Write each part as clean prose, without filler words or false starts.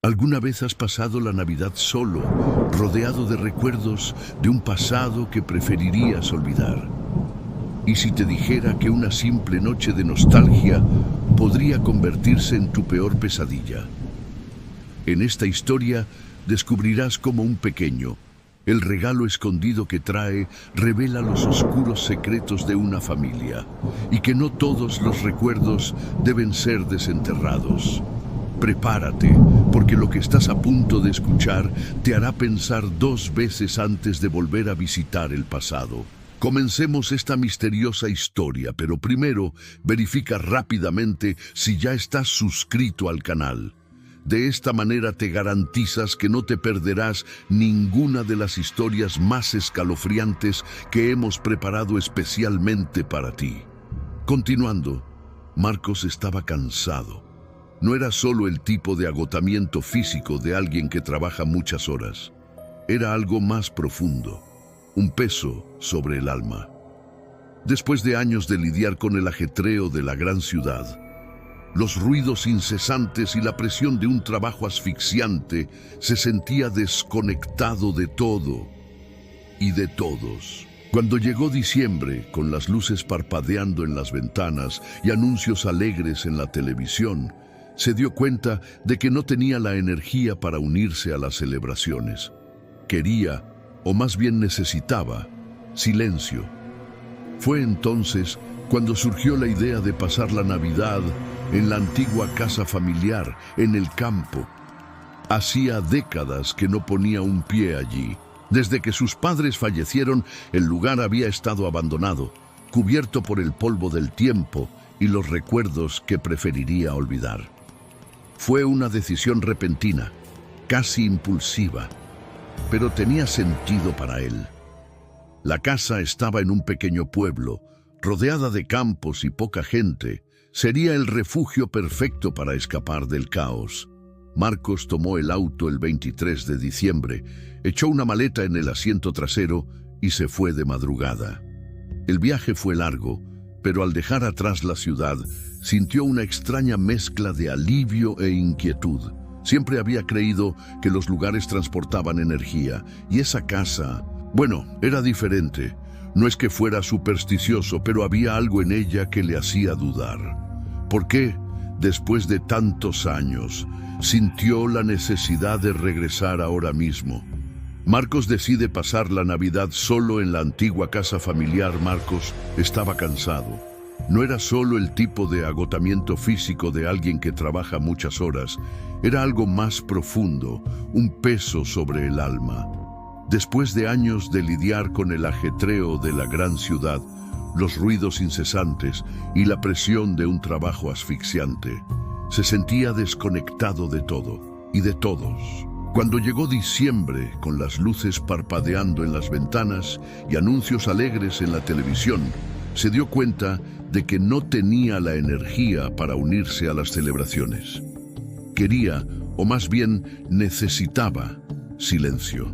¿Alguna vez has pasado la Navidad solo, rodeado de recuerdos de un pasado que preferirías olvidar? ¿Y si te dijera que una simple noche de nostalgia podría convertirse en tu peor pesadilla? En esta historia descubrirás cómo un pequeño, el regalo escondido que trae, revela los oscuros secretos de una familia, y que no todos los recuerdos deben ser desenterrados. Prepárate, porque lo que estás a punto de escuchar te hará pensar dos veces antes de volver a visitar el pasado. Comencemos esta misteriosa historia, pero primero verifica rápidamente si ya estás suscrito al canal. De esta manera te garantizas que no te perderás ninguna de las historias más escalofriantes que hemos preparado especialmente para ti. Continuando, Marcos estaba cansado. No era solo el tipo de agotamiento físico de alguien que trabaja muchas horas. Era algo más profundo, un peso sobre el alma. Después de años de lidiar con el ajetreo de la gran ciudad, los ruidos incesantes y la presión de un trabajo asfixiante, se sentía desconectado de todo y de todos. Cuando llegó diciembre, con las luces parpadeando en las ventanas y anuncios alegres en la televisión, se dio cuenta de que no tenía la energía para unirse a las celebraciones. Quería, o más bien necesitaba, silencio. Fue entonces cuando surgió la idea de pasar la Navidad en la antigua casa familiar, en el campo. Hacía décadas que no ponía un pie allí. Desde que sus padres fallecieron, el lugar había estado abandonado, cubierto por el polvo del tiempo y los recuerdos que preferiría olvidar. Fue una decisión repentina, casi impulsiva, pero tenía sentido para él. La casa estaba en un pequeño pueblo, rodeada de campos y poca gente. Sería el refugio perfecto para escapar del caos. Marcos tomó el auto el 23 de diciembre, echó una maleta en el asiento trasero y se fue de madrugada. El viaje fue largo, pero al dejar atrás la ciudad, sintió una extraña mezcla de alivio e inquietud. Siempre había creído que los lugares transportaban energía, y esa casa, bueno, era diferente. No es que fuera supersticioso, pero había algo en ella que le hacía dudar. ¿Por qué, después de tantos años, sintió la necesidad de regresar ahora mismo? Marcos decide pasar la Navidad solo en la antigua casa familiar. Marcos estaba cansado. No era solo el tipo de agotamiento físico de alguien que trabaja muchas horas, era algo más profundo, un peso sobre el alma. Después de años de lidiar con el ajetreo de la gran ciudad, los ruidos incesantes y la presión de un trabajo asfixiante, se sentía desconectado de todo y de todos. Cuando llegó diciembre, con las luces parpadeando en las ventanas y anuncios alegres en la televisión, se dio cuenta de que no tenía la energía para unirse a las celebraciones. Quería, o más bien necesitaba, silencio.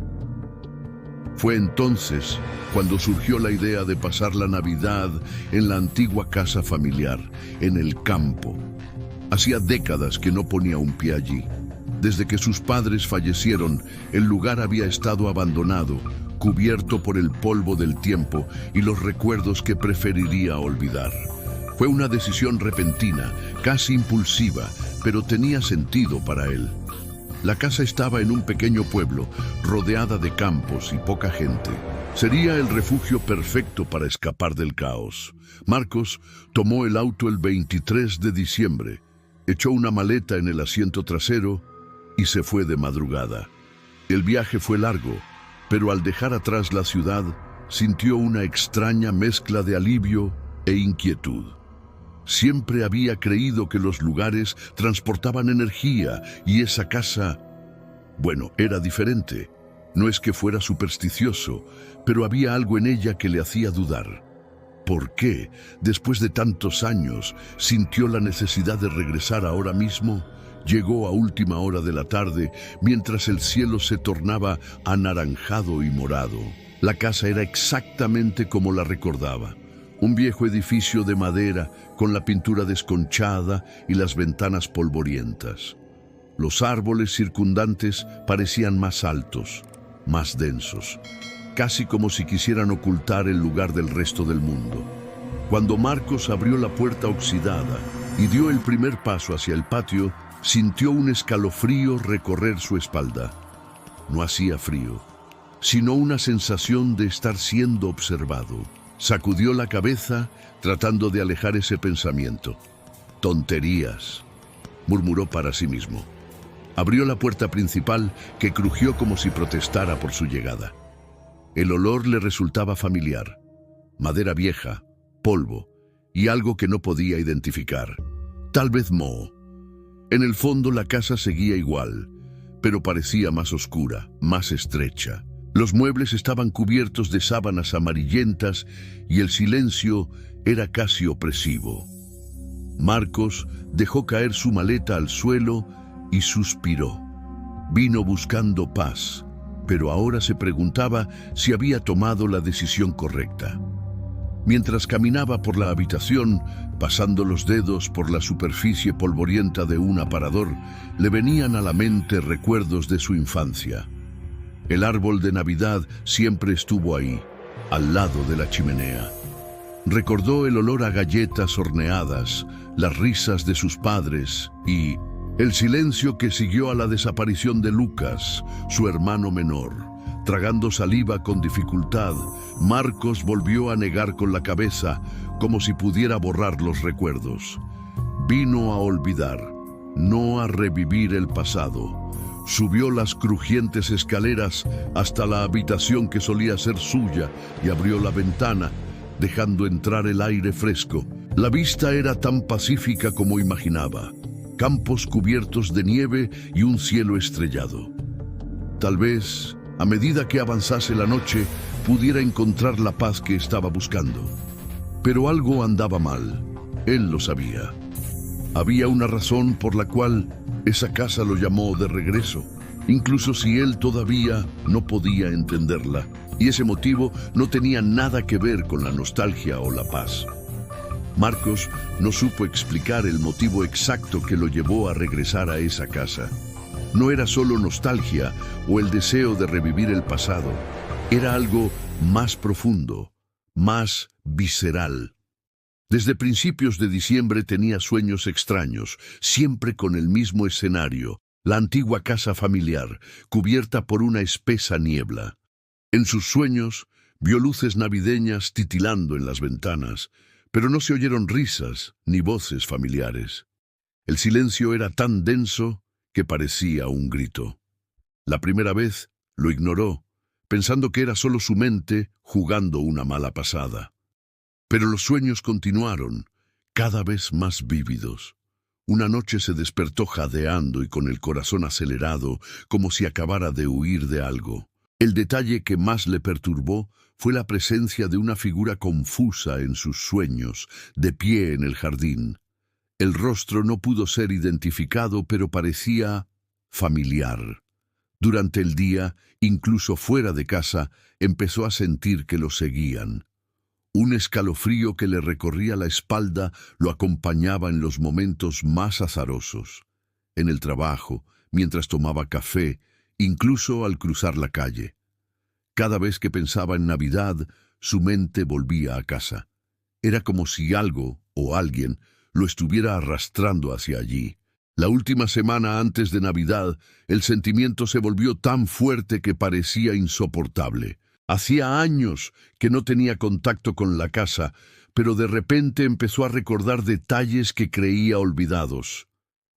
Fue entonces cuando surgió la idea de pasar la Navidad en la antigua casa familiar, en el campo. Hacía décadas que no ponía un pie allí. Desde que sus padres fallecieron, el lugar había estado abandonado, cubierto por el polvo del tiempo y los recuerdos que preferiría olvidar. Fue una decisión repentina, casi impulsiva, pero tenía sentido para él. La casa estaba en un pequeño pueblo, rodeada de campos y poca gente. Sería el refugio perfecto para escapar del caos. Marcos tomó el auto el 23 de diciembre, echó una maleta en el asiento trasero y se fue de madrugada. El viaje fue largo, pero al dejar atrás la ciudad, sintió una extraña mezcla de alivio e inquietud. Siempre había creído que los lugares transportaban energía y esa casa, bueno, era diferente. No es que fuera supersticioso, pero había algo en ella que le hacía dudar. ¿Por qué, después de tantos años, sintió la necesidad de regresar ahora mismo? Llegó a última hora de la tarde, mientras el cielo se tornaba anaranjado y morado. La casa era exactamente como la recordaba. Un viejo edificio de madera con la pintura desconchada y las ventanas polvorientas. Los árboles circundantes parecían más altos, más densos, casi como si quisieran ocultar el lugar del resto del mundo. Cuando Marcos abrió la puerta oxidada y dio el primer paso hacia el patio, sintió un escalofrío recorrer su espalda. No hacía frío, sino una sensación de estar siendo observado. Sacudió la cabeza, tratando de alejar ese pensamiento. «Tonterías», murmuró para sí mismo. Abrió la puerta principal, que crujió como si protestara por su llegada. El olor le resultaba familiar. Madera vieja, polvo y algo que no podía identificar. Tal vez moho. En el fondo la casa seguía igual, pero parecía más oscura, más estrecha. Los muebles estaban cubiertos de sábanas amarillentas y el silencio era casi opresivo. Marcos dejó caer su maleta al suelo y suspiró. Vino buscando paz, pero ahora se preguntaba si había tomado la decisión correcta. Mientras caminaba por la habitación, pasando los dedos por la superficie polvorienta de un aparador, le venían a la mente recuerdos de su infancia. El árbol de Navidad siempre estuvo ahí, al lado de la chimenea. Recordó el olor a galletas horneadas, las risas de sus padres y el silencio que siguió a la desaparición de Lucas, su hermano menor. Tragando saliva con dificultad, Marcos volvió a negar con la cabeza, como si pudiera borrar los recuerdos. Vino a olvidar, no a revivir el pasado. Subió las crujientes escaleras hasta la habitación que solía ser suya y abrió la ventana, dejando entrar el aire fresco. La vista era tan pacífica como imaginaba. Campos cubiertos de nieve y un cielo estrellado. Tal vez, a medida que avanzase la noche, pudiera encontrar la paz que estaba buscando. Pero algo andaba mal. Él lo sabía. Había una razón por la cual esa casa lo llamó de regreso, incluso si él todavía no podía entenderla. Y ese motivo no tenía nada que ver con la nostalgia o la paz. Marcos no supo explicar el motivo exacto que lo llevó a regresar a esa casa. No era solo nostalgia o el deseo de revivir el pasado. Era algo más profundo, más visceral. Desde principios de diciembre tenía sueños extraños, siempre con el mismo escenario, la antigua casa familiar, cubierta por una espesa niebla. En sus sueños vio luces navideñas titilando en las ventanas, pero no se oyeron risas ni voces familiares. El silencio era tan denso que parecía un grito. La primera vez lo ignoró, pensando que era solo su mente jugando una mala pasada. Pero los sueños continuaron, cada vez más vívidos. Una noche se despertó jadeando y con el corazón acelerado, como si acabara de huir de algo. El detalle que más le perturbó fue la presencia de una figura confusa en sus sueños, de pie en el jardín. El rostro no pudo ser identificado, pero parecía familiar. Durante el día, incluso fuera de casa, empezó a sentir que lo seguían. Un escalofrío que le recorría la espalda lo acompañaba en los momentos más azarosos. En el trabajo, mientras tomaba café, incluso al cruzar la calle. Cada vez que pensaba en Navidad, su mente volvía a casa. Era como si algo o alguien lo estuviera arrastrando hacia allí. La última semana antes de Navidad, el sentimiento se volvió tan fuerte que parecía insoportable. Hacía años que no tenía contacto con la casa, pero de repente empezó a recordar detalles que creía olvidados.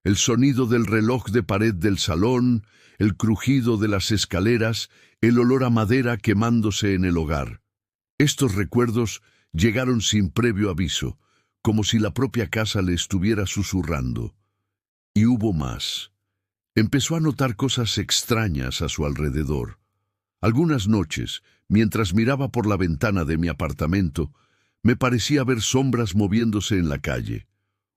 El sonido del reloj de pared del salón, el crujido de las escaleras, el olor a madera quemándose en el hogar. Estos recuerdos llegaron sin previo aviso, como si la propia casa le estuviera susurrando. Y hubo más. Empezó a notar cosas extrañas a su alrededor. Algunas noches, mientras miraba por la ventana de mi apartamento, me parecía ver sombras moviéndose en la calle.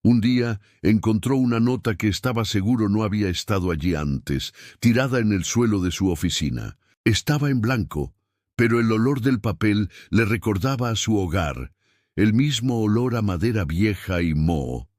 Un día encontró una nota que estaba seguro no había estado allí antes, tirada en el suelo de su oficina. Estaba en blanco, pero el olor del papel le recordaba a su hogar, el mismo olor a madera vieja y moho.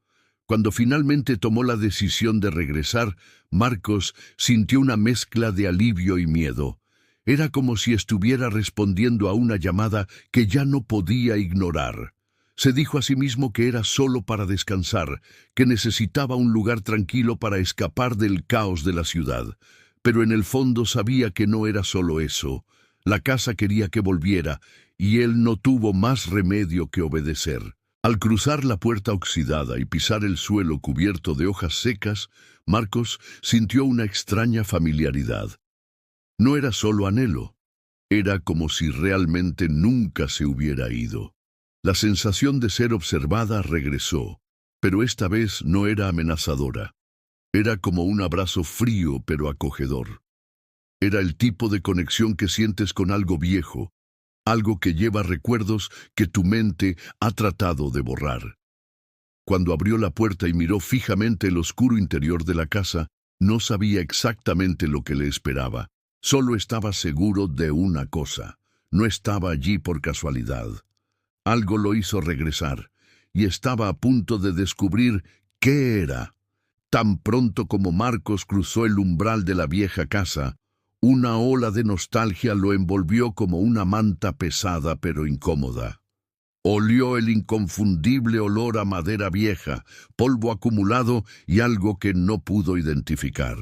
Cuando finalmente tomó la decisión de regresar, Marcos sintió una mezcla de alivio y miedo. Era como si estuviera respondiendo a una llamada que ya no podía ignorar. Se dijo a sí mismo que era solo para descansar, que necesitaba un lugar tranquilo para escapar del caos de la ciudad. Pero en el fondo sabía que no era solo eso. La casa quería que volviera, y él no tuvo más remedio que obedecer. Al cruzar la puerta oxidada y pisar el suelo cubierto de hojas secas, Marcos sintió una extraña familiaridad. No era solo anhelo, era como si realmente nunca se hubiera ido. La sensación de ser observada regresó, pero esta vez no era amenazadora. Era como un abrazo frío pero acogedor. Era el tipo de conexión que sientes con algo viejo, algo que lleva recuerdos que tu mente ha tratado de borrar. Cuando abrió la puerta y miró fijamente el oscuro interior de la casa, no sabía exactamente lo que le esperaba. Solo estaba seguro de una cosa: no estaba allí por casualidad. Algo lo hizo regresar, y estaba a punto de descubrir qué era. Tan pronto como Marcos cruzó el umbral de la vieja casa, una ola de nostalgia lo envolvió como una manta pesada pero incómoda. Olió el inconfundible olor a madera vieja, polvo acumulado y algo que no pudo identificar.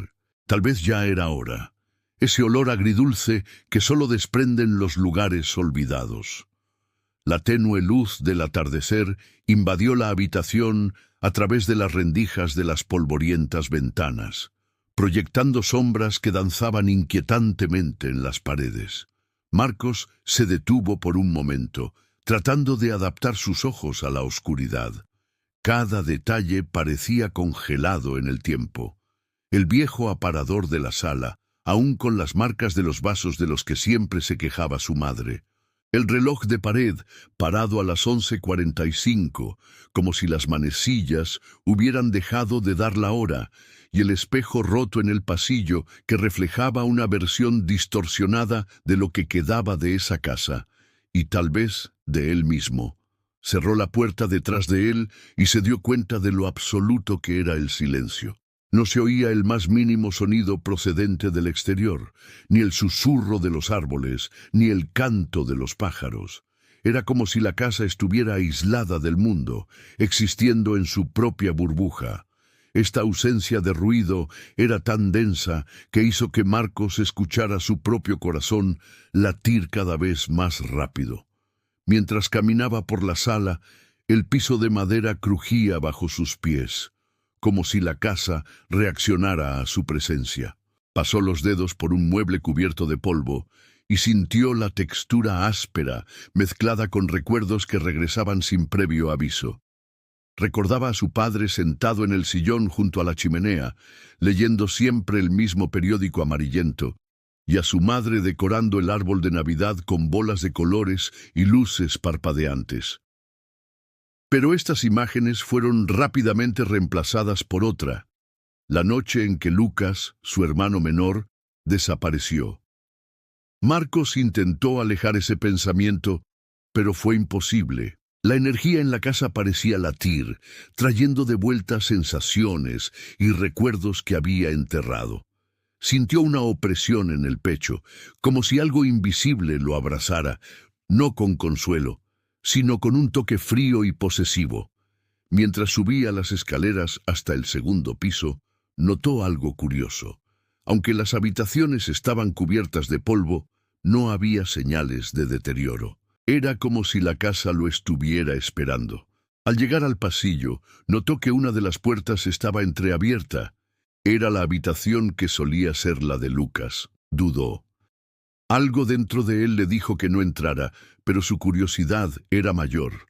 Tal vez ya era hora. Ese olor agridulce que solo desprenden los lugares olvidados. La tenue luz del atardecer invadió la habitación a través de las rendijas de las polvorientas ventanas, proyectando sombras que danzaban inquietantemente en las paredes. Marcos se detuvo por un momento, tratando de adaptar sus ojos a la oscuridad. Cada detalle parecía congelado en el tiempo. El viejo aparador de la sala, aún con las marcas de los vasos de los que siempre se quejaba su madre. El reloj de pared, parado a las 11:45, como si las manecillas hubieran dejado de dar la hora, y el espejo roto en el pasillo que reflejaba una versión distorsionada de lo que quedaba de esa casa, y tal vez de él mismo. Cerró la puerta detrás de él y se dio cuenta de lo absoluto que era el silencio. No se oía el más mínimo sonido procedente del exterior, ni el susurro de los árboles, ni el canto de los pájaros. Era como si la casa estuviera aislada del mundo, existiendo en su propia burbuja. Esta ausencia de ruido era tan densa que hizo que Marcos escuchara su propio corazón latir cada vez más rápido. Mientras caminaba por la sala, el piso de madera crujía bajo sus pies, como si la casa reaccionara a su presencia. Pasó los dedos por un mueble cubierto de polvo y sintió la textura áspera, mezclada con recuerdos que regresaban sin previo aviso. Recordaba a su padre sentado en el sillón junto a la chimenea, leyendo siempre el mismo periódico amarillento, y a su madre decorando el árbol de Navidad con bolas de colores y luces parpadeantes. Pero estas imágenes fueron rápidamente reemplazadas por otra: la noche en que Lucas, su hermano menor, desapareció. Marcos intentó alejar ese pensamiento, pero fue imposible. La energía en la casa parecía latir, trayendo de vuelta sensaciones y recuerdos que había enterrado. Sintió una opresión en el pecho, como si algo invisible lo abrazara, no con consuelo, sino con un toque frío y posesivo. Mientras subía las escaleras hasta el segundo piso, notó algo curioso. Aunque las habitaciones estaban cubiertas de polvo, no había señales de deterioro. Era como si la casa lo estuviera esperando. Al llegar al pasillo, notó que una de las puertas estaba entreabierta. Era la habitación que solía ser la de Lucas. Dudó. Algo dentro de él le dijo que no entrara, pero su curiosidad era mayor.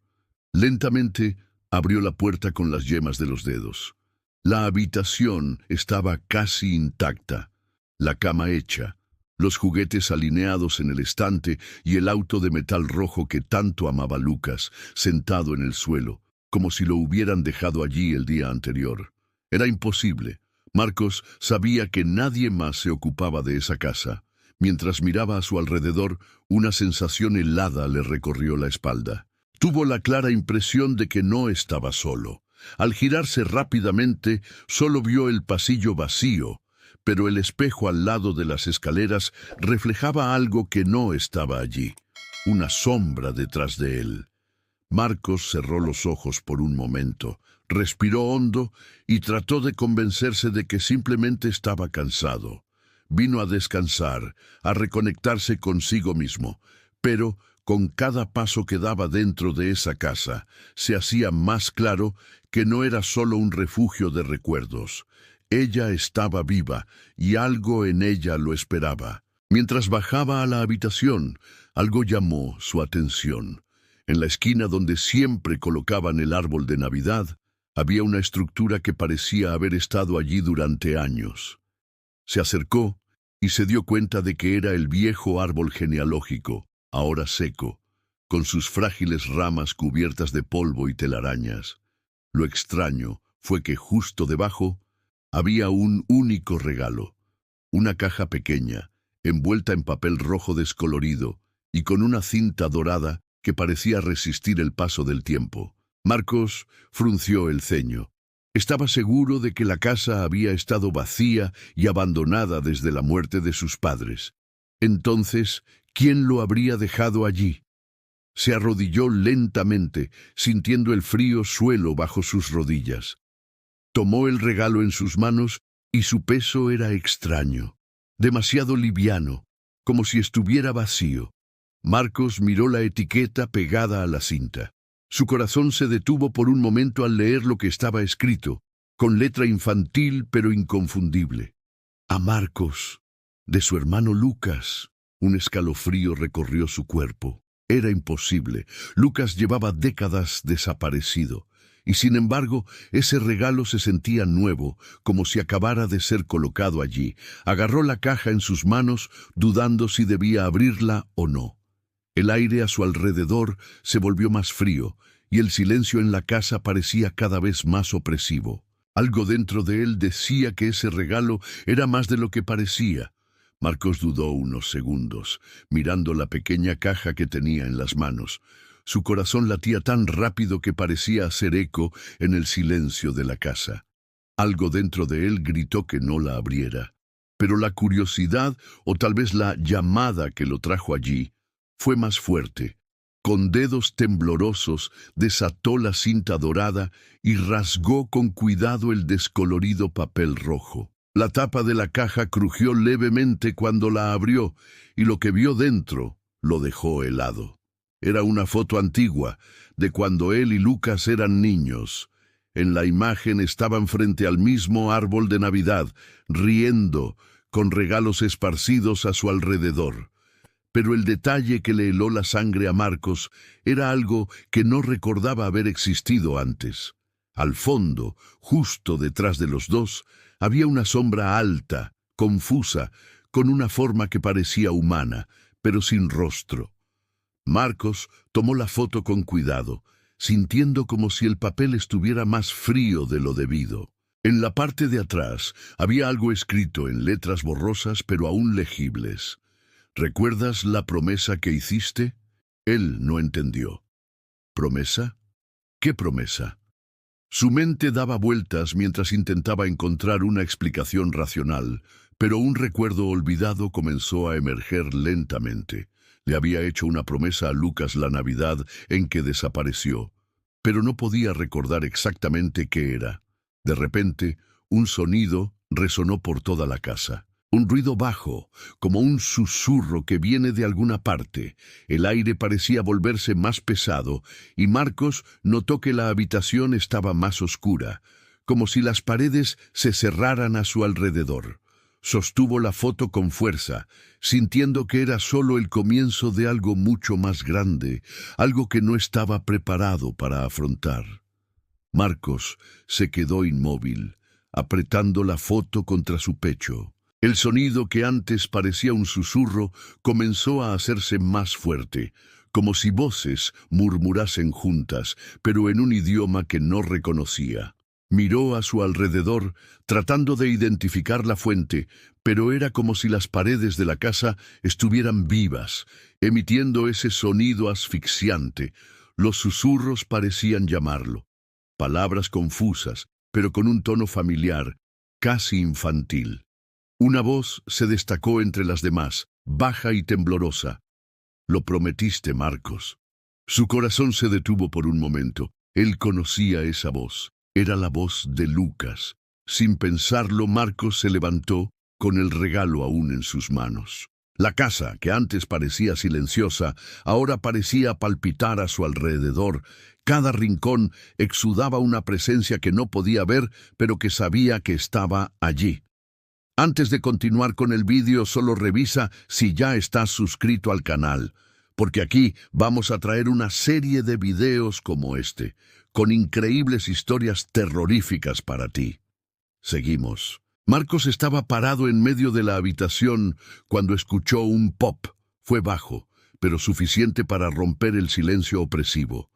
Lentamente abrió la puerta con las yemas de los dedos. La habitación estaba casi intacta, la cama hecha, los juguetes alineados en el estante y el auto de metal rojo que tanto amaba Lucas, sentado en el suelo, como si lo hubieran dejado allí el día anterior. Era imposible. Marcos sabía que nadie más se ocupaba de esa casa. Mientras miraba a su alrededor, una sensación helada le recorrió la espalda. Tuvo la clara impresión de que no estaba solo. Al girarse rápidamente, solo vio el pasillo vacío, pero el espejo al lado de las escaleras reflejaba algo que no estaba allí, una sombra detrás de él. Marcos cerró los ojos por un momento, respiró hondo y trató de convencerse de que simplemente estaba cansado. Vino a descansar, a reconectarse consigo mismo, pero con cada paso que daba dentro de esa casa, se hacía más claro que no era solo un refugio de recuerdos. Ella estaba viva y algo en ella lo esperaba. Mientras bajaba a la habitación, algo llamó su atención. En la esquina donde siempre colocaban el árbol de Navidad, había una estructura que parecía haber estado allí durante años. Se acercó y se dio cuenta de que era el viejo árbol genealógico, ahora seco, con sus frágiles ramas cubiertas de polvo y telarañas. Lo extraño fue que justo debajo había un único regalo, una caja pequeña, envuelta en papel rojo descolorido y con una cinta dorada que parecía resistir el paso del tiempo. Marcos frunció el ceño. Estaba seguro de que la casa había estado vacía y abandonada desde la muerte de sus padres. Entonces, ¿quién lo habría dejado allí? Se arrodilló lentamente, sintiendo el frío suelo bajo sus rodillas. Tomó el regalo en sus manos y su peso era extraño, demasiado liviano, como si estuviera vacío. Marcos miró la etiqueta pegada a la cinta. Su corazón se detuvo por un momento al leer lo que estaba escrito, con letra infantil pero inconfundible. A Marcos, de su hermano Lucas. Un escalofrío recorrió su cuerpo. Era imposible. Lucas llevaba décadas desaparecido. Y sin embargo, ese regalo se sentía nuevo, como si acabara de ser colocado allí. Agarró la caja en sus manos, dudando si debía abrirla o no. El aire a su alrededor se volvió más frío, y el silencio en la casa parecía cada vez más opresivo. Algo dentro de él decía que ese regalo era más de lo que parecía. Marcos dudó unos segundos, mirando la pequeña caja que tenía en las manos. Su corazón latía tan rápido que parecía hacer eco en el silencio de la casa. Algo dentro de él gritó que no la abriera. Pero la curiosidad, o tal vez la llamada que lo trajo allí, fue más fuerte. Con dedos temblorosos desató la cinta dorada y rasgó con cuidado el descolorido papel rojo. La tapa de la caja crujió levemente cuando la abrió, y lo que vio dentro lo dejó helado. Era una foto antigua, de cuando él y Lucas eran niños. En la imagen estaban frente al mismo árbol de Navidad, riendo, con regalos esparcidos a su alrededor. Pero el detalle que le heló la sangre a Marcos era algo que no recordaba haber existido antes. Al fondo, justo detrás de los dos, había una sombra alta, confusa, con una forma que parecía humana, pero sin rostro. Marcos tomó la foto con cuidado, sintiendo como si el papel estuviera más frío de lo debido. En la parte de atrás había algo escrito en letras borrosas pero aún legibles. ¿Recuerdas la promesa que hiciste? Él no entendió. ¿Promesa? ¿Qué promesa? Su mente daba vueltas mientras intentaba encontrar una explicación racional, pero un recuerdo olvidado comenzó a emerger lentamente. Le había hecho una promesa a Lucas la Navidad en que desapareció, pero no podía recordar exactamente qué era. De repente, un sonido resonó por toda la casa. Un ruido bajo, como un susurro que viene de alguna parte. El aire parecía volverse más pesado, y Marcos notó que la habitación estaba más oscura, como si las paredes se cerraran a su alrededor. Sostuvo la foto con fuerza, sintiendo que era solo el comienzo de algo mucho más grande, algo que no estaba preparado para afrontar. Marcos se quedó inmóvil, apretando la foto contra su pecho. El sonido que antes parecía un susurro comenzó a hacerse más fuerte, como si voces murmurasen juntas, pero en un idioma que no reconocía. Miró a su alrededor, tratando de identificar la fuente, pero era como si las paredes de la casa estuvieran vivas, emitiendo ese sonido asfixiante. Los susurros parecían llamarlo. palabras confusas, pero con un tono familiar, casi infantil. Una voz se destacó entre las demás, baja y temblorosa. «Lo prometiste, Marcos». Su corazón se detuvo por un momento. Él conocía esa voz. Era la voz de Lucas. Sin pensarlo, Marcos se levantó, con el regalo aún en sus manos. La casa, que antes parecía silenciosa, ahora parecía palpitar a su alrededor. Cada rincón exudaba una presencia que no podía ver, pero que sabía que estaba allí. Antes de continuar con el vídeo, solo revisa si ya estás suscrito al canal, porque aquí vamos a traer una serie de videos como este, con increíbles historias terroríficas para ti. Seguimos. Marcos estaba parado en medio de la habitación cuando escuchó un pop. Fue bajo, pero suficiente para romper el silencio opresivo.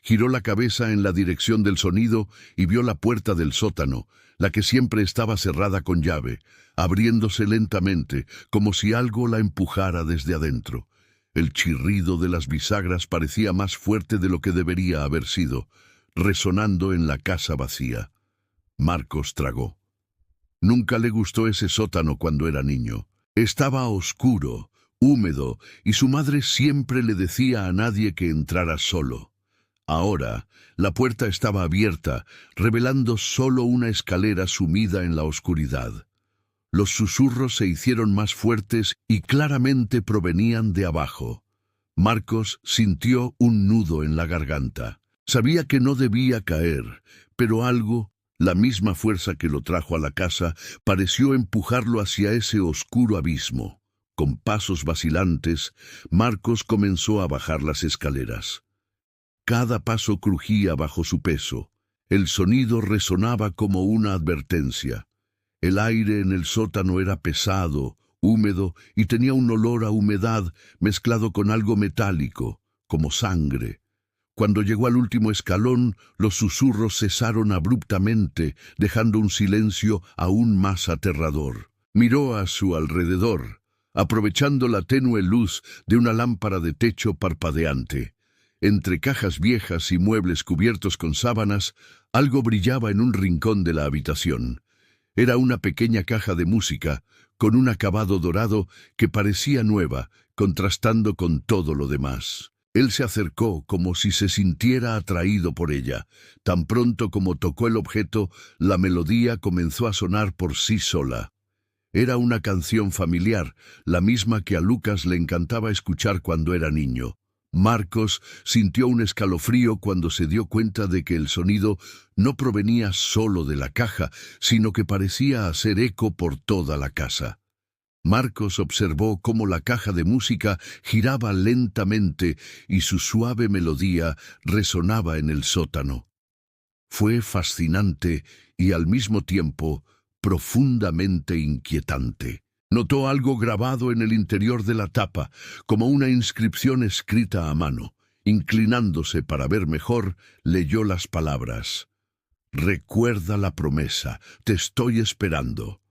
Giró la cabeza en la dirección del sonido y vio la puerta del sótano, la que siempre estaba cerrada con llave, abriéndose lentamente, como si algo la empujara desde adentro. El chirrido de las bisagras parecía más fuerte de lo que debería haber sido, resonando en la casa vacía. Marcos tragó. Nunca le gustó ese sótano cuando era niño. Estaba oscuro, húmedo, y su madre siempre le decía a nadie que entrara solo. Ahora, la puerta estaba abierta, revelando solo una escalera sumida en la oscuridad. Los susurros se hicieron más fuertes y claramente provenían de abajo. Marcos sintió un nudo en la garganta. Sabía que no debía caer, pero algo, la misma fuerza que lo trajo a la casa, pareció empujarlo hacia ese oscuro abismo. Con pasos vacilantes, Marcos comenzó a bajar las escaleras. Cada paso crujía bajo su peso. El sonido resonaba como una advertencia. El aire en el sótano era pesado, húmedo y tenía un olor a humedad mezclado con algo metálico, como sangre. Cuando llegó al último escalón, los susurros cesaron abruptamente, dejando un silencio aún más aterrador. Miró a su alrededor, aprovechando la tenue luz de una lámpara de techo parpadeante. Entre cajas viejas y muebles cubiertos con sábanas, algo brillaba en un rincón de la habitación. Era una pequeña caja de música, con un acabado dorado que parecía nueva, contrastando con todo lo demás. Él se acercó como si se sintiera atraído por ella. Tan pronto como tocó el objeto, la melodía comenzó a sonar por sí sola. Era una canción familiar, la misma que a Lucas le encantaba escuchar cuando era niño. Marcos sintió un escalofrío cuando se dio cuenta de que el sonido no provenía solo de la caja, sino que parecía hacer eco por toda la casa. Marcos observó cómo la caja de música giraba lentamente y su suave melodía resonaba en el sótano. Fue fascinante y al mismo tiempo profundamente inquietante. Notó algo grabado en el interior de la tapa, como una inscripción escrita a mano. Inclinándose para ver mejor, leyó las palabras: «Recuerda la promesa, te estoy esperando».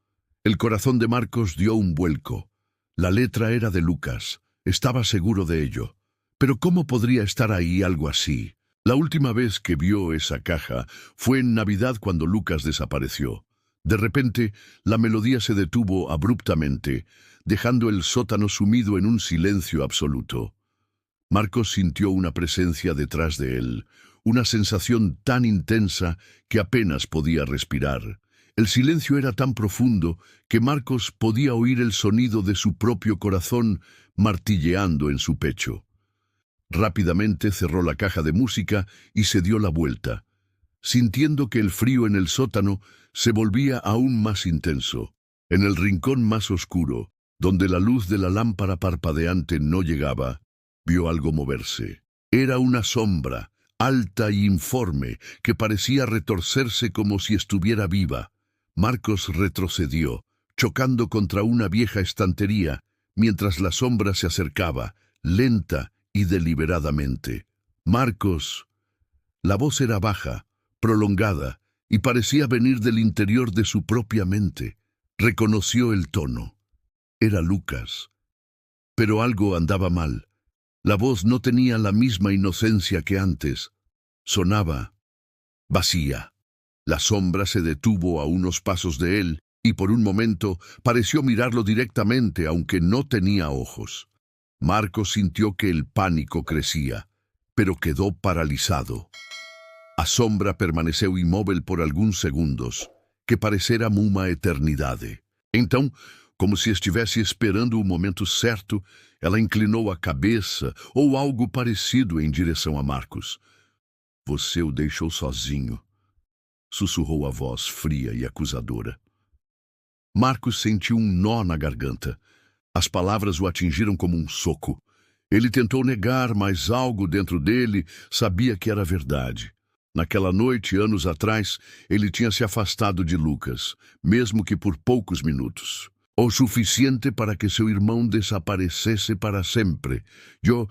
El corazón de Marcos dio un vuelco. La letra era de Lucas, estaba seguro de ello. Pero ¿cómo podría estar ahí algo así? La última vez que vio esa caja fue en Navidad cuando Lucas desapareció. De repente, la melodía se detuvo abruptamente, dejando el sótano sumido en un silencio absoluto. Marcos sintió una presencia detrás de él, una sensación tan intensa que apenas podía respirar. El silencio era tan profundo que Marcos podía oír el sonido de su propio corazón martilleando en su pecho. Rápidamente cerró la caja de música y se dio la vuelta, sintiendo que el frío en el sótano se volvía aún más intenso. En el rincón más oscuro, donde la luz de la lámpara parpadeante no llegaba, vio algo moverse. Era una sombra, alta y informe, que parecía retorcerse como si estuviera viva. Marcos retrocedió, chocando contra una vieja estantería, mientras la sombra se acercaba, lenta y deliberadamente. «Marcos». La voz era baja, prolongada, y parecía venir del interior de su propia mente. Reconoció el tono. Era Lucas. Pero algo andaba mal. La voz no tenía la misma inocencia que antes. Sonaba vacía. La sombra se detuvo a unos pasos de él y por un momento pareció mirarlo directamente, aunque no tenía ojos. Marcos sintió que el pánico crecía, pero quedó paralisado. A sombra permaneceu imóvel por alguns segundos, que parecera uma eternidade. Então, como se estivesse esperando o momento certo, ela inclinou a cabeça ou algo parecido em direção a Marcos. Você o deixou sozinho, sussurrou a voz fria e acusadora. Marcos sentiu um nó na garganta. As palavras o atingiram como um soco. Ele tentou negar, mas algo dentro dele sabia que era verdade. Naquela noite, anos atrás, ele tinha se afastado de Lucas, mesmo que por poucos minutos. O suficiente para que seu irmão desaparecesse para sempre. Yo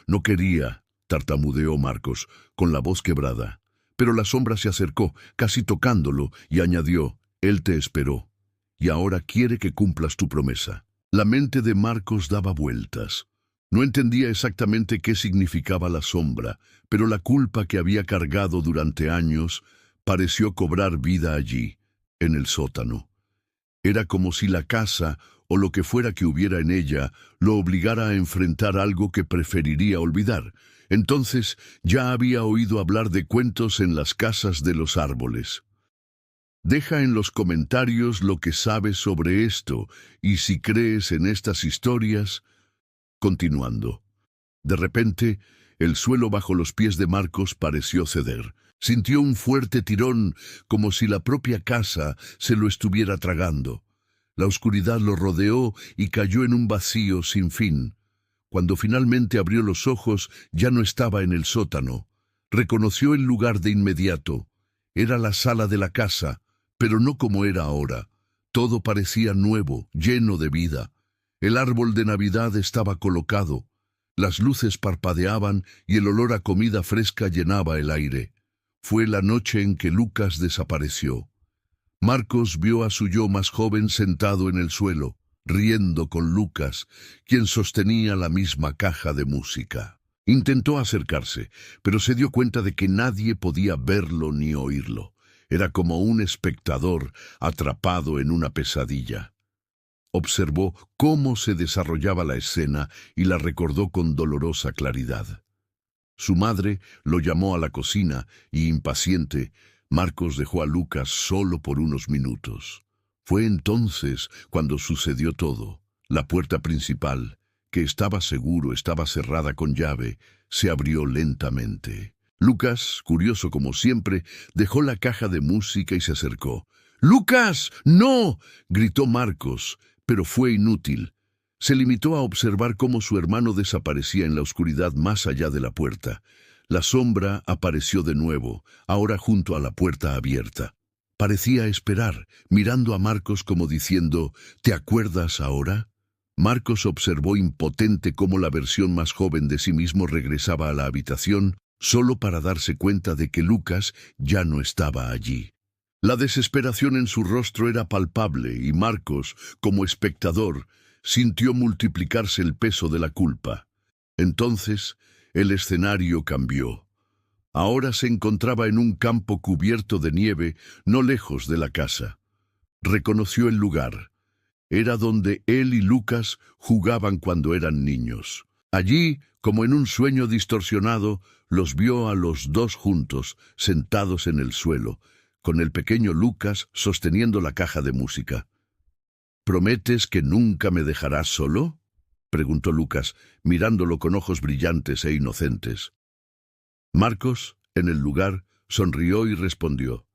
no quería, tartamudeó Marcos, con la voz quebrada. Pero la sombra se acercó, casi tocándolo, y añadió, él te esperó, y ahora quiere que cumplas tu promesa. La mente de Marcos daba vueltas. No entendía exactamente qué significaba la sombra, pero la culpa que había cargado durante años pareció cobrar vida allí, en el sótano. Era como si la casa, o lo que fuera que hubiera en ella, lo obligara a enfrentar algo que preferiría olvidar. Entonces ya había oído hablar de cuentos en las casas de los árboles. Deja en los comentarios lo que sabes sobre esto, y si crees en estas historias. Continuando. De repente, el suelo bajo los pies de Marcos pareció ceder. Sintió un fuerte tirón, como si la propia casa se lo estuviera tragando. La oscuridad lo rodeó y cayó en un vacío sin fin. Cuando finalmente abrió los ojos, ya no estaba en el sótano. Reconoció el lugar de inmediato. Era la sala de la casa, pero no como era ahora. Todo parecía nuevo, lleno de vida. El árbol de Navidad estaba colocado. Las luces parpadeaban y el olor a comida fresca llenaba el aire. Fue la noche en que Lucas desapareció. Marcos vio a su yo más joven sentado en el suelo, riendo con Lucas, quien sostenía la misma caja de música. Intentó acercarse, pero se dio cuenta de que nadie podía verlo ni oírlo. Era como un espectador atrapado en una pesadilla. Observó cómo se desarrollaba la escena y la recordó con dolorosa claridad. Su madre lo llamó a la cocina y, impaciente, Marcos dejó a Lucas solo por unos minutos. Fue entonces cuando sucedió todo. La puerta principal, que estaba seguro estaba cerrada con llave, se abrió lentamente. Lucas, curioso como siempre, dejó la caja de música y se acercó. ¡Lucas! ¡No!, gritó Marcos, pero fue inútil. Se limitó a observar cómo su hermano desaparecía en la oscuridad más allá de la puerta. La sombra apareció de nuevo, ahora junto a la puerta abierta. Parecía esperar, mirando a Marcos como diciendo, ¿te acuerdas ahora? Marcos observó impotente cómo la versión más joven de sí mismo regresaba a la habitación, solo para darse cuenta de que Lucas ya no estaba allí. La desesperación en su rostro era palpable y Marcos, como espectador, sintió multiplicarse el peso de la culpa. Entonces, el escenario cambió. Ahora se encontraba en un campo cubierto de nieve, no lejos de la casa. Reconoció el lugar. Era donde él y Lucas jugaban cuando eran niños. Allí, como en un sueño distorsionado, los vio a los dos juntos, sentados en el suelo, con el pequeño Lucas sosteniendo la caja de música. ¿Prometes que nunca me dejarás solo?, preguntó Lucas, mirándolo con ojos brillantes e inocentes. Marcos, en el lugar, sonrió y respondió,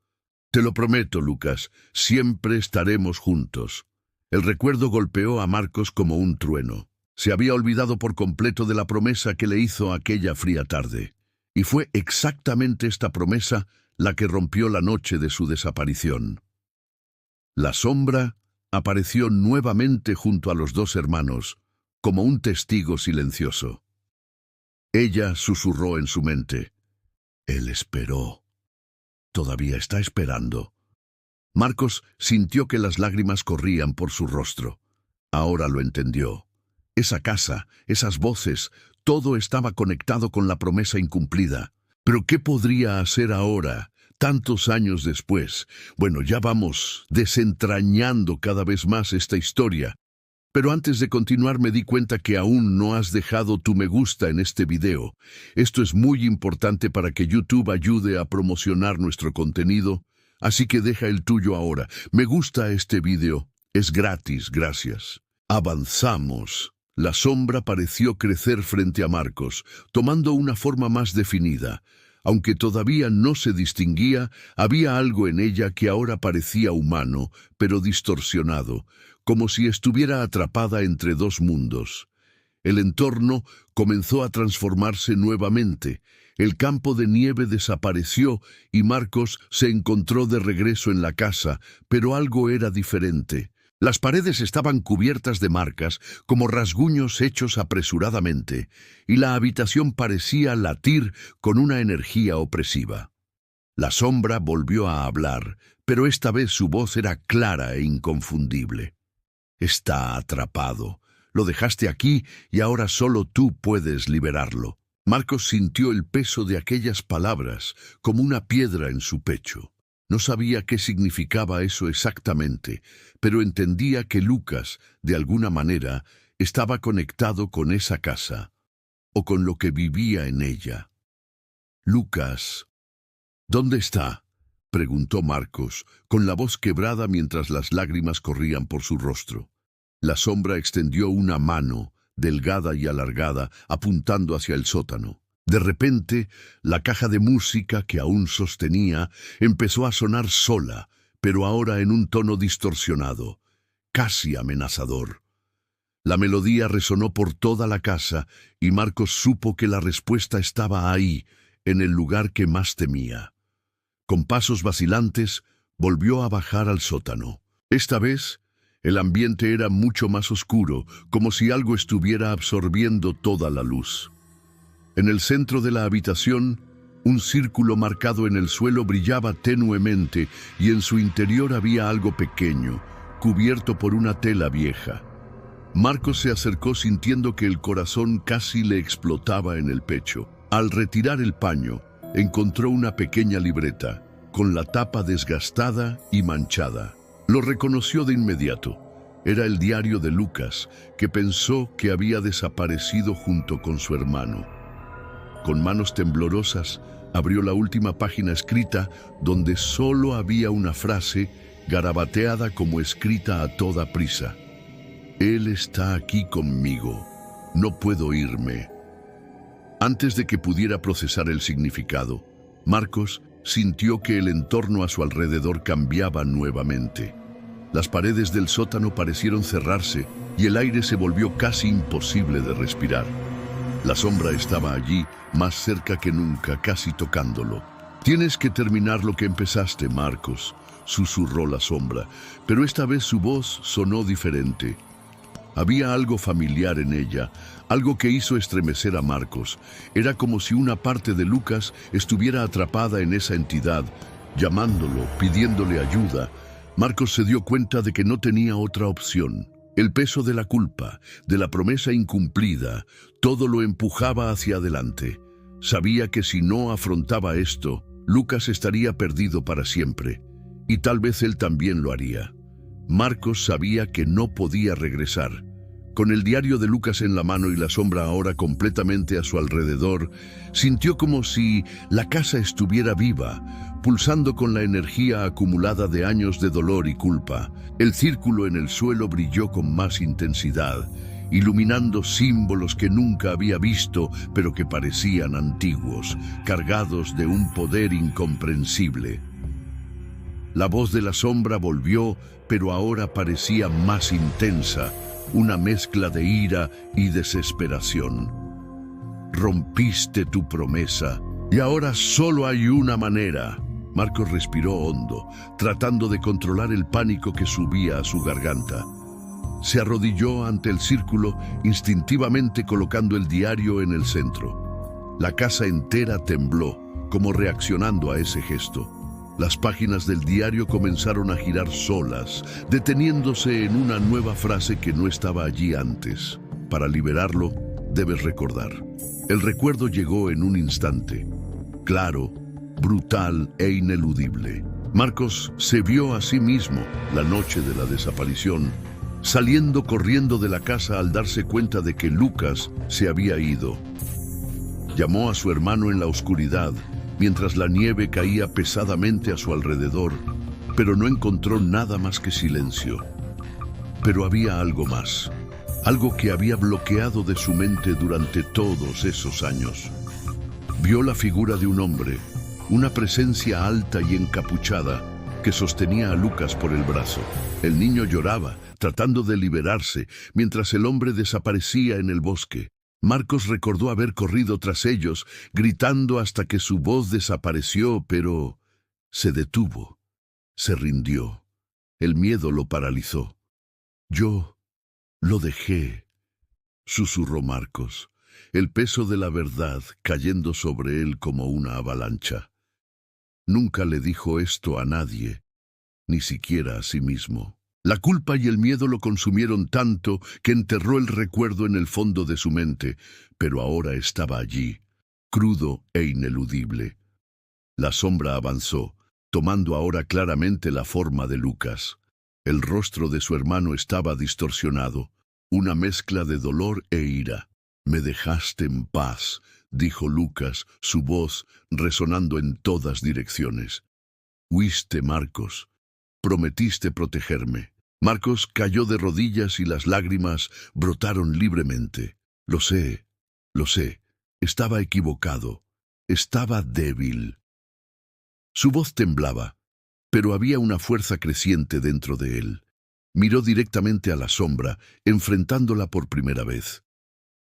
«Te lo prometo, Lucas, siempre estaremos juntos». El recuerdo golpeó a Marcos como un trueno. Se había olvidado por completo de la promesa que le hizo aquella fría tarde. Y fue exactamente esta promesa la que rompió la noche de su desaparición. La sombra apareció nuevamente junto a los dos hermanos, como un testigo silencioso. Ella susurró en su mente, «Él esperó. Todavía está esperando». Marcos sintió que las lágrimas corrían por su rostro. Ahora lo entendió. Esa casa, esas voces, todo estaba conectado con la promesa incumplida. ¿Pero qué podría hacer ahora, tantos años después. Bueno, ya vamos desentrañando cada vez más esta historia. Pero antes de continuar me di cuenta que aún no has dejado tu me gusta en este video. Esto es muy importante para que YouTube ayude a promocionar nuestro contenido, así que deja el tuyo ahora. Me gusta este video, es gratis, gracias. Avanzamos. La sombra pareció crecer frente a Marcos, tomando una forma más definida. Aunque todavía no se distinguía, había algo en ella que ahora parecía humano, pero distorsionado, como si estuviera atrapada entre dos mundos. El entorno comenzó a transformarse nuevamente. El campo de nieve desapareció y Marcos se encontró de regreso en la casa, pero algo era diferente. Las paredes estaban cubiertas de marcas, como rasguños hechos apresuradamente, y la habitación parecía latir con una energía opresiva. La sombra volvió a hablar, pero esta vez su voz era clara e inconfundible. Está atrapado. Lo dejaste aquí y ahora solo tú puedes liberarlo. Marcos sintió el peso de aquellas palabras como una piedra en su pecho. No sabía qué significaba eso exactamente, pero entendía que Lucas, de alguna manera, estaba conectado con esa casa, o con lo que vivía en ella. «Lucas, ¿dónde está?», preguntó Marcos, con la voz quebrada mientras las lágrimas corrían por su rostro. La sombra extendió una mano, delgada y alargada, apuntando hacia el sótano. De repente, la caja de música que aún sostenía empezó a sonar sola, pero ahora en un tono distorsionado, casi amenazador. La melodía resonó por toda la casa y Marcos supo que la respuesta estaba ahí, en el lugar que más temía. Con pasos vacilantes, volvió a bajar al sótano. Esta vez, el ambiente era mucho más oscuro, como si algo estuviera absorbiendo toda la luz. En el centro de la habitación, un círculo marcado en el suelo brillaba tenuemente y en su interior había algo pequeño, cubierto por una tela vieja. Marcos se acercó sintiendo que el corazón casi le explotaba en el pecho. Al retirar el paño, encontró una pequeña libreta, con la tapa desgastada y manchada. Lo reconoció de inmediato. Era el diario de Lucas, que pensó que había desaparecido junto con su hermano. Con manos temblorosas, abrió la última página escrita, donde solo había una frase, garabateada como escrita a toda prisa. «Él está aquí conmigo. No puedo irme». Antes de que pudiera procesar el significado, Marcos sintió que el entorno a su alrededor cambiaba nuevamente. Las paredes del sótano parecieron cerrarse y el aire se volvió casi imposible de respirar. La sombra estaba allí, más cerca que nunca, casi tocándolo. «Tienes que terminar lo que empezaste, Marcos», susurró la sombra, pero esta vez su voz sonó diferente. Había algo familiar en ella, algo que hizo estremecer a Marcos. Era como si una parte de Lucas estuviera atrapada en esa entidad, llamándolo, pidiéndole ayuda. Marcos se dio cuenta de que no tenía otra opción. El peso de la culpa, de la promesa incumplida, todo lo empujaba hacia adelante. Sabía que si no afrontaba esto, Lucas estaría perdido para siempre, y tal vez él también lo haría. Marcos sabía que no podía regresar. Con el diario de Lucas en la mano y la sombra ahora completamente a su alrededor, sintió como si la casa estuviera viva, pulsando con la energía acumulada de años de dolor y culpa. El círculo en el suelo brilló con más intensidad, iluminando símbolos que nunca había visto, pero que parecían antiguos, cargados de un poder incomprensible. La voz de la sombra volvió, pero ahora parecía más intensa, una mezcla de ira y desesperación. «Rompiste tu promesa, y ahora solo hay una manera». Marcos respiró hondo, tratando de controlar el pánico que subía a su garganta. Se arrodilló ante el círculo, instintivamente colocando el diario en el centro. La casa entera tembló, como reaccionando a ese gesto. Las páginas del diario comenzaron a girar solas, deteniéndose en una nueva frase que no estaba allí antes. Para liberarlo, debes recordar. El recuerdo llegó en un instante, claro, brutal e ineludible. Marcos se vio a sí mismo la noche de la desaparición, saliendo corriendo de la casa al darse cuenta de que Lucas se había ido. Llamó a su hermano en la oscuridad, mientras la nieve caía pesadamente a su alrededor, pero no encontró nada más que silencio. Pero había algo más, algo que había bloqueado de su mente durante todos esos años. Vio la figura de un hombre, una presencia alta y encapuchada que sostenía a Lucas por el brazo. El niño lloraba, tratando de liberarse, mientras el hombre desaparecía en el bosque. Marcos recordó haber corrido tras ellos, gritando hasta que su voz desapareció, pero se detuvo, se rindió. El miedo lo paralizó. «Yo lo dejé», susurró Marcos, el peso de la verdad cayendo sobre él como una avalancha. Nunca le dijo esto a nadie, ni siquiera a sí mismo. La culpa y el miedo lo consumieron tanto que enterró el recuerdo en el fondo de su mente, pero ahora estaba allí, crudo e ineludible. La sombra avanzó, tomando ahora claramente la forma de Lucas. El rostro de su hermano estaba distorsionado, una mezcla de dolor e ira. «Me dejaste en paz», dijo Lucas, su voz resonando en todas direcciones. «Huiste, Marcos. Prometiste protegerme». Marcos cayó de rodillas y las lágrimas brotaron libremente. Lo sé. Estaba equivocado. Estaba débil». Su voz temblaba, pero había una fuerza creciente dentro de él. Miró directamente a la sombra, enfrentándola por primera vez.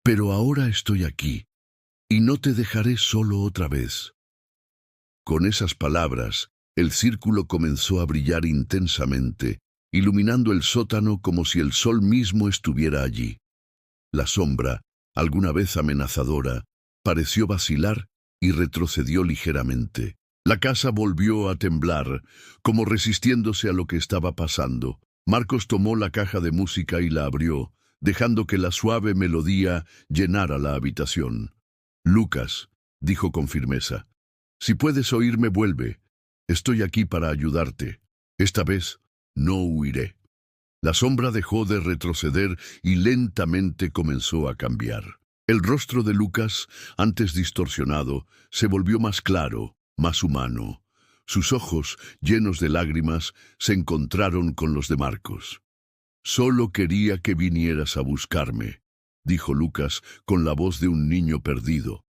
«Pero ahora estoy aquí, y no te dejaré solo otra vez». Con esas palabras, el círculo comenzó a brillar intensamente, iluminando el sótano como si el sol mismo estuviera allí. La sombra, alguna vez amenazadora, pareció vacilar y retrocedió ligeramente. La casa volvió a temblar, como resistiéndose a lo que estaba pasando. Marcos tomó la caja de música y la abrió, dejando que la suave melodía llenara la habitación. «Lucas», dijo con firmeza, «si puedes oírme, vuelve. Estoy aquí para ayudarte. Esta vez no huiré». La sombra dejó de retroceder y lentamente comenzó a cambiar. El rostro de Lucas, antes distorsionado, se volvió más claro, más humano. Sus ojos, llenos de lágrimas, se encontraron con los de Marcos. «Solo quería que vinieras a buscarme», dijo Lucas con la voz de un niño perdido.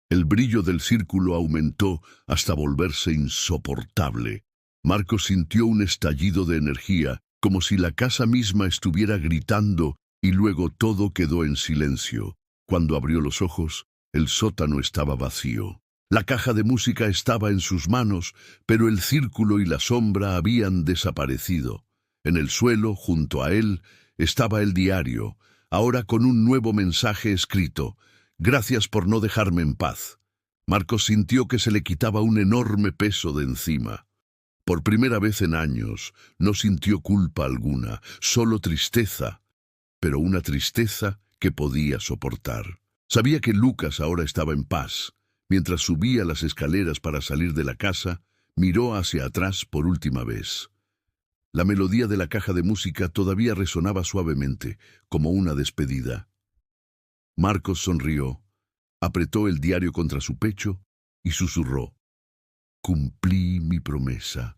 El brillo del círculo aumentó hasta volverse insoportable. Marcos sintió un estallido de energía, como si la casa misma estuviera gritando, y luego todo quedó en silencio. Cuando abrió los ojos, el sótano estaba vacío. La caja de música estaba en sus manos, pero el círculo y la sombra habían desaparecido. En el suelo, junto a él, estaba el diario, ahora con un nuevo mensaje escrito: «Gracias por no dejarme en paz». Marcos sintió que se le quitaba un enorme peso de encima. Por primera vez en años, no sintió culpa alguna, solo tristeza, pero una tristeza que podía soportar. Sabía que Lucas ahora estaba en paz. Mientras subía las escaleras para salir de la casa, miró hacia atrás por última vez. La melodía de la caja de música todavía resonaba suavemente, como una despedida. Marcos sonrió, apretó el diario contra su pecho y susurró: «Cumplí mi promesa».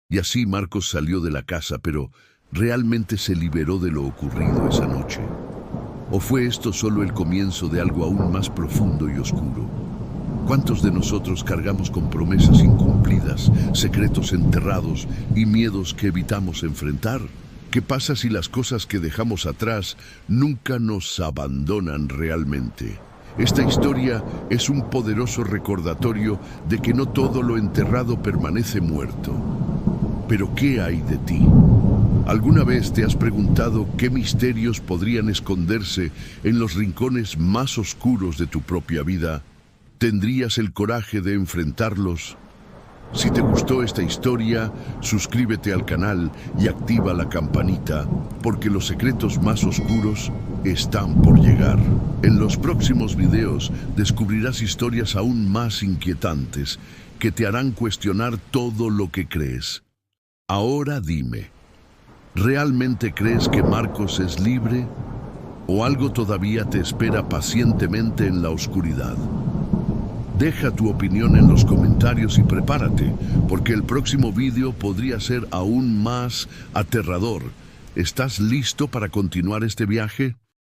Y así Marcos salió de la casa, pero realmente se liberó de lo ocurrido esa noche. ¿O fue esto solo el comienzo de algo aún más profundo y oscuro? ¿Cuántos de nosotros cargamos con promesas incumplidas, secretos enterrados y miedos que evitamos enfrentar? ¿Qué pasa si las cosas que dejamos atrás nunca nos abandonan realmente? Esta historia es un poderoso recordatorio de que no todo lo enterrado permanece muerto. Pero ¿qué hay de ti? ¿Alguna vez te has preguntado qué misterios podrían esconderse en los rincones más oscuros de tu propia vida? ¿Tendrías el coraje de enfrentarlos? Si te gustó esta historia, suscríbete al canal y activa la campanita, porque los secretos más oscuros están por llegar. En los próximos videos descubrirás historias aún más inquietantes que te harán cuestionar todo lo que crees. Ahora dime, ¿realmente crees que Marcos es libre? ¿O algo todavía te espera pacientemente en la oscuridad? Deja tu opinión en los comentarios y prepárate, porque el próximo video podría ser aún más aterrador. ¿Estás listo para continuar este viaje?